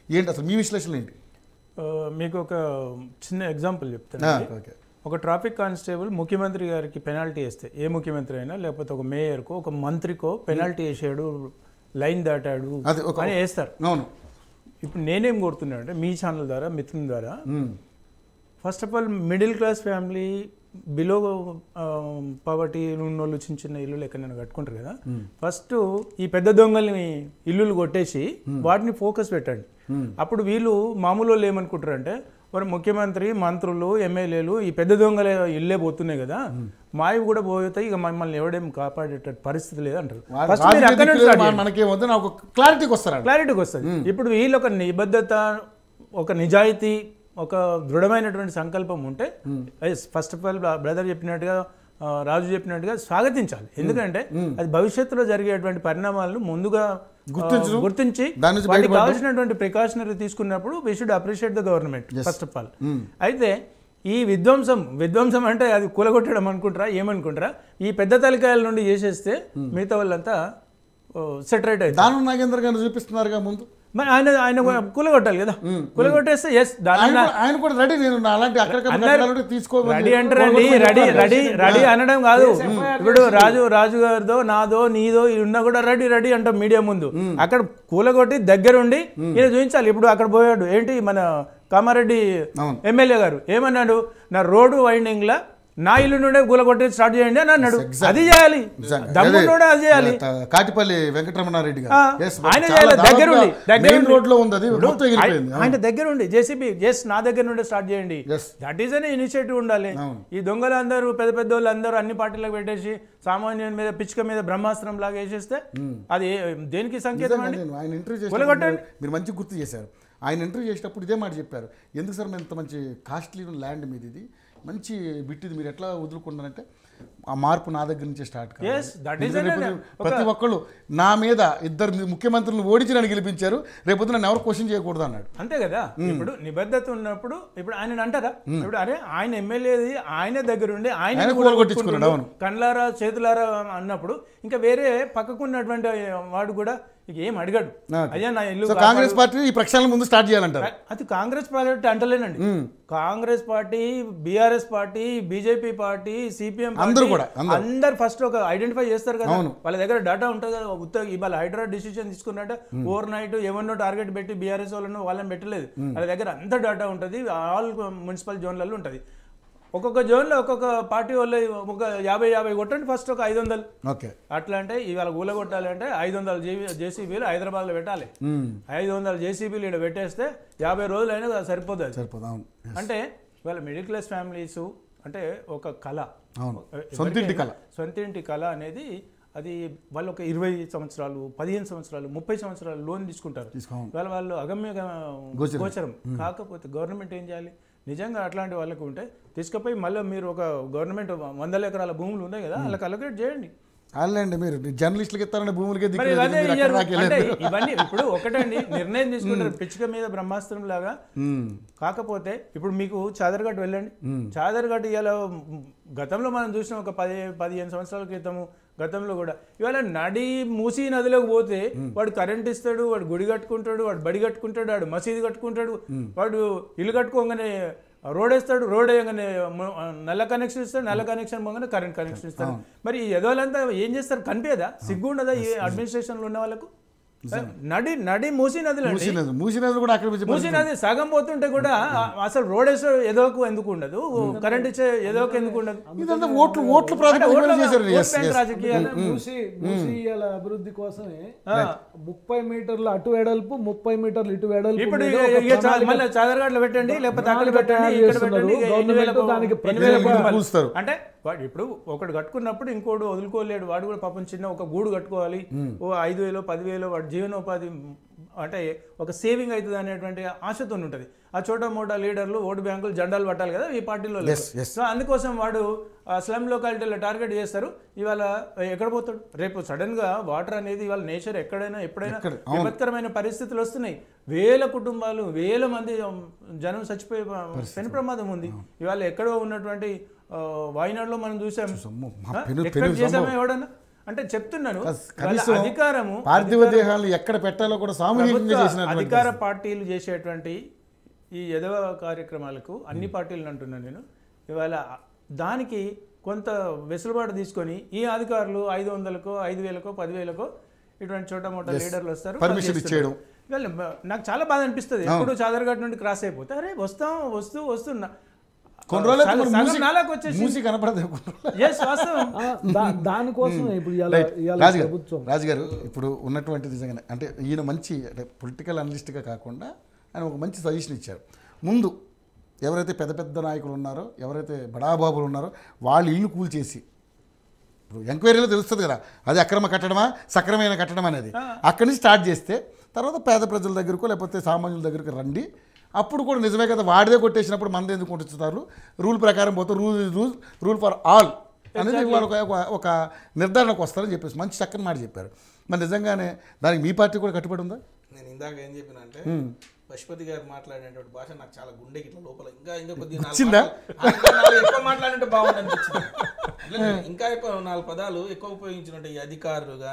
ఏంటి అసలు మీ విశ్లేషణ ఏంటి? మీకు ఒక చిన్న ఎగ్జాంపుల్ చెప్తాను. ఒక ట్రాఫిక్ కానిస్టేబుల్ ముఖ్యమంత్రి గారికి పెనాల్టీ వేస్తే, ఏ ముఖ్యమంత్రి అయినా లేకపోతే ఒక మేయర్కో ఒక మంత్రికో పెనాల్టీ వేసాడు, లైన్ దాటాడు అని వేస్తారు. అవును. ఇప్పుడు నేనేం కోరుతున్నా అంటే మీ ఛానల్ ద్వారా, మిత్రుల ద్వారా, first of all middle class family, below poverty ఉన్నోళ్ళు చిన్న చిన్న ఇల్లులు ఎక్కడైనా కట్టుకుంటారు కదా, ఫస్ట్ ఈ పెద్ద దొంగల్ని ఇల్లులు కొట్టేసి వాటిని ఫోకస్ పెట్టండి. అప్పుడు వీళ్ళు మామూలు వాళ్ళు ఏమనుకుంటారు అంటే, మరి ముఖ్యమంత్రి, మంత్రులు, ఎమ్మెల్యేలు ఈ పెద్ద దొంగల ఇల్లే పోతున్నాయి కదా, మావి కూడా పోతాయి, ఇక మమ్మల్ని ఎవడేం కాపాడేట పరిస్థితి లేదంటారు. క్లారిటీకి వస్తుంది. ఇప్పుడు వీళ్ళు ఒక నిబద్ధత, ఒక నిజాయితీ, ఒక దృఢమైనటువంటి సంకల్పం ఉంటే ఫస్ట్ ఆఫ్ ఆల్ బ్రదర్ చెప్పినట్టుగా, రాజు చెప్పినట్టుగా స్వాగతించాలి. ఎందుకంటే అది భవిష్యత్తులో జరిగేటువంటి పరిణామాలను ముందుగా గుర్తించి వాటికి కావాల్సినటువంటి ప్రికాషనరీ తీసుకున్నప్పుడు we should appreciate the government first of all. అయితే ఈ విధ్వంసం అంటే అది కూలగొట్టడం అనుకుంటారా, ఏమనుకుంటారా? ఈ పెద్ద తలకాయల నుండి చేసేస్తే మిగతా వాళ్ళంతా సెటరేట్ అవుతారు. దానం నాగేంద్ర గారు చూపిస్తున్నారుగా ముందు, మరి ఆయన కూలగొట్టాలి కదా, కూలగొట్టేస్తే ఆయన కూడా రెడీ, నేను రెడీ అంటారండి. రెడీ అనడం కాదు. ఇప్పుడు రాజు గారిదో నాదో నీదో ఉన్నా కూడా రెడీ అంటాం మీడియా ముందు. అక్కడ కూలగొట్టి దగ్గరుండి ఈయన చూపించాలి. ఇప్పుడు అక్కడ పోయాడు ఏంటి మన కామారెడ్డి ఎమ్మెల్యే గారు ఏమన్నాడు, నా రోడ్డు వైండింగ్ లా నా ఇల్లు నుండే కూలగొట్టి స్టార్ట్ చేయండి అని అన్నాడు. అది చేయాలి, దమ్ముండే అది చేయాలి. కాటిపల్లి వెంకటరమణారెడ్డి గారు ఆయన చేయాలి, దగ్గరుండి ఆయన దగ్గరుండి జేసీబీ నా దగ్గర నుండి స్టార్ట్ చేయండి. దట్ ఈస్ అనే ఇనిషియేటివ్ ఉండాలి. ఈ దొంగలు అందరూ పెద్ద వాళ్ళు అందరూ అన్ని పార్టీలకు పెట్టేసి సామాన్యుని మీద పిచ్చుక మీద బ్రహ్మాస్త్రం లాగా వేసేస్తే అది దేనికి సంకేతం అండి? ఆయన ఇంటర్వ్యూ మీరు మంచి గుర్తు చేశారు. ఆయన ఇంటర్వ్యూ చేసేటప్పుడు ఇదే మాట చెప్పారు, ఎందుకు సార్ ఇంత మంచి కాస్ట్లీ ల్యాండ్ మీద ఇది మంచి బిట్టిది మీరు ఎట్లా వదులుకుంటారంటే, ఆ మార్పు నా దగ్గర నుంచే స్టార్ట్ కాదు. ప్రతి ఒక్కళ్ళు నా మీద ఇద్దరు ముఖ్యమంత్రులను ఓడించి నన్ను గెలిపించారు, రేపు నన్ను ఎవరు క్వశ్చన్ చేయకూడదు అన్నాడు. అంతే కదా. ఇప్పుడు నిబద్ధత ఉన్నప్పుడు ఇప్పుడు ఆయన అంటారా, ఇప్పుడు అరే ఆయన ఎమ్మెల్యేది ఆయన దగ్గరుండి ఆయన కొట్టించుకున్నాడు కండ్లారా చేతులారా అన్నప్పుడు ఇంకా వేరే పక్కకున్నటువంటి వాడు కూడా ఇక ఏం అడిగాడు, అయ్యా నా ఇల్లు. కాంగ్రెస్ పార్టీ ఈ ప్రక్షాళన ముందు స్టార్ట్ చేయాలంటారు. అది కాంగ్రెస్ పార్టీ అంటలేనండి. Congress party, BRS party, BJP party, CPM అందరు ఫస్ట్ ఒక ఐడెంటిఫై చేస్తారు కదా, వాళ్ళ దగ్గర డేటా ఉంటుంది కదా. ఇవాళ హైడ్రా డిసిషన్ తీసుకున్నట్టే ఓవర్ నైట్ ఎవరినో టార్గెట్ పెట్టి బీఆర్ఎస్ వాళ్ళని పెట్టలేదు. వాళ్ళ దగ్గర అంత డేటా ఉంటుంది, ఆల్ మున్సిపల్ జోన్లలో ఉంటుంది. ఒక్కొక్క జోన్లో ఒక్కొక్క పార్టీ వాళ్ళు ఒక 50 కొట్టండి ఫస్ట్, ఒక 500. అట్లా అంటే ఇవాళ కూలగొట్టాలి అంటే 500 జేసీబీలు హైదరాబాద్లో పెట్టాలి. 500 జేసీబీలు ఇక్కడ పెట్టేస్తే 50 రోజులైనా సరిపోతుంది. అంటే ఇవాళ మిడిల్ క్లాస్ ఫ్యామిలీస్ అంటే ఒక కళ, సొంత ఇంటి కళ అనేది అది వాళ్ళు ఒక 20 సంవత్సరాలు, 15 సంవత్సరాలు, 30 సంవత్సరాలు లోన్ తీసుకుంటారు. వాళ్ళు అగమ్య గోచరం. కాకపోతే గవర్నమెంట్ ఏం చేయాలి, నిజంగా అట్లాంటి వాళ్ళకు ఉంటే తీసుకుపోయి మళ్ళీ మీరు ఒక గవర్నమెంట్ 100 ఎకరాల భూములు ఉన్నాయి కదా, వాళ్ళకి అలొకేట్ చేయండి. అలాండి మీరు జర్నలిస్టులకి ఇస్తారని భూములకి ఇవన్నీ ఇప్పుడు ఒకటండి నిర్ణయం తీసుకుంటారు పిచ్చుక మీద బ్రహ్మాస్త్రం లాగా. కాకపోతే ఇప్పుడు మీకు చాదర్ఘాట్ వెళ్ళండి, చాదర్ఘాట్ ఇవాళ గతంలో మనం చూసిన ఒక 10-15 సంవత్సరాల క్రితము గతంలో కూడా ఇవాళ మూసీ నదిలోకి పోతే వాడు కరెంట్ ఇస్తాడు, వాడు గుడి కట్టుకుంటాడు, వాడు బడి కట్టుకుంటాడు, వాడు మసీదు కట్టుకుంటాడు, వాడు ఇల్లు కట్టుకోగానే రోడ్ వేస్తాడు, రోడ్ వేయగానే నల్ల కనెక్షన్ ఇస్తాడు, నల్ల కనెక్షన్ పోగానే కరెంట్ కనెక్షన్ ఇస్తాడు. మరి ఎదోలంతా ఏం చేస్తారు, కనిపించదా? సిగ్గు ఉండదా ఈ అడ్మినిస్ట్రేషన్లో ఉన్న వాళ్ళకు? మూసీ నది కూడా మూసీ నది సగం పోతుంటే కూడా అసలు రోడ్ వేసే ఎదోకు ఎందుకు ఉండదు, కరెంట్ ఇచ్చే ఎదోకు ఎందుకు ఉండదు? రాజకీయాలు అభివృద్ధి కోసమే 30 మీటర్లు అటు వెడల్పు, 30 మీటర్లు ఇటు వెడల్పు. ఇప్పుడు మళ్ళీ చాదర్ఘాట్లో పెట్టండి, లేకపోతే అక్కడ పెట్టండి, అంటే వాడు ఇప్పుడు ఒకటి కట్టుకున్నప్పుడు ఇంకోటి వదులుకోలేడు. వాడు కూడా పాపం చిన్న ఒక గూడు కట్టుకోవాలి, ఓ 5,000 10,000 వాడు జీవనోపాధి అంటే ఒక సేవింగ్ అవుతుంది అనేటువంటి ఆశతో ఉంటుంది. ఆ చోట మోటా లీడర్లు, ఓటు బ్యాంకులు జెండాలు పట్టాలి కదా ఈ పార్టీలో. సో అందుకోసం వాడు స్లమ్ లొకాలిటీలో టార్గెట్ చేస్తారు. ఇవాళ ఎక్కడ పోతాడు? రేపు సడన్ గా వాటర్ అనేది ఇవాళ నేచర్ ఎక్కడైనా ఎప్పుడైనా విపత్కరమైన పరిస్థితులు వస్తున్నాయి. 1000 కుటుంబాలు, 1000 మంది జనం చచ్చిపోయే పెను ప్రమాదం ఉంది. ఇవాళ ఎక్కడో ఉన్నటువంటి వాయినాడులో మనం చూసాము, ఎక్స్పెక్ట్ చేసామా ఎవడన్నా? అంటే చెప్తున్నాను కనీసం వాళ్ళ అధికారము పార్థివ దేహాలను ఎక్కడ పెట్టాలో కూడా సామూహికంగా చేసిన అధికార పార్టీలు చేసేటువంటి ఈ ఎదవ కార్యక్రమాలకు అన్ని పార్టీలను అంటున్నాను నేను ఇవాళ దానికి కొంత వెసులుబాటు తీసుకొని ఈ అధికారులు 500కో 5000కో 10,000కో ఇటువంటి చోట మోట లీడర్లు వస్తారు పర్మిషన్ ఇచ్చేయడం. నాకు చాలా బాధ అనిపిస్తుంది ఎప్పుడు చాదర్ఘాట్ నుండి క్రాస్ అయిపోతే అరే వస్తున్నా కొన్ని రోజులు నాలాకు వచ్చేసి మూసి కనపడదు. దానికోసం ఇప్పుడు రాజుగారు ఇప్పుడు ఉన్నటువంటి నిజంగానే అంటే ఈయన మంచి అంటే పొలిటికల్ అనలిస్ట్గా కాకుండా ఆయన ఒక మంచి సజెషన్ ఇచ్చారు. ముందు ఎవరైతే పెద్ద పెద్ద నాయకులు ఉన్నారో ఎవరైతే బడాబాబులు ఉన్నారో వాళ్ళు ఇల్లు కూల్చేసి ఇప్పుడు ఎంక్వైరీలో తెలుస్తుంది కదా అది అక్రమ కట్టడమా సక్రమైన కట్టడం అనేది అక్కడి నుంచి స్టార్ట్ చేస్తే తర్వాత పేద ప్రజల దగ్గరకు లేకపోతే సామాన్యుల దగ్గరకు రండి అప్పుడు కూడా నిజమే కదా వాడిదే కొట్టేసినప్పుడు మంది ఎందుకు కొట్టిస్తారు రూల్ ప్రకారం పోతే రూల్ ఫర్ ఆల్ అనేది వాళ్ళు ఒక నిర్ధారణకు వస్తారని చెప్పేసి మంచి చక్కని మాట చెప్పారు. మరి నిజంగానే దానికి మీ పార్టీ కూడా కట్టుబడి ఉందా? నేను ఇందాక ఏం చెప్పిన అంటే పశుపతి గారు మాట్లాడేటువంటి భాష నాకు చాలా గుండెకి ఇట్లా లోపల ఇంకా కొద్దిగా ఎక్కువ మాట్లాడినట్టు బాగుంది అనిపించింది. ఇంకా ఎక్కువ 4 పదాలు ఎక్కువ ఉపయోగించినట్టు ఈ అధికారులుగా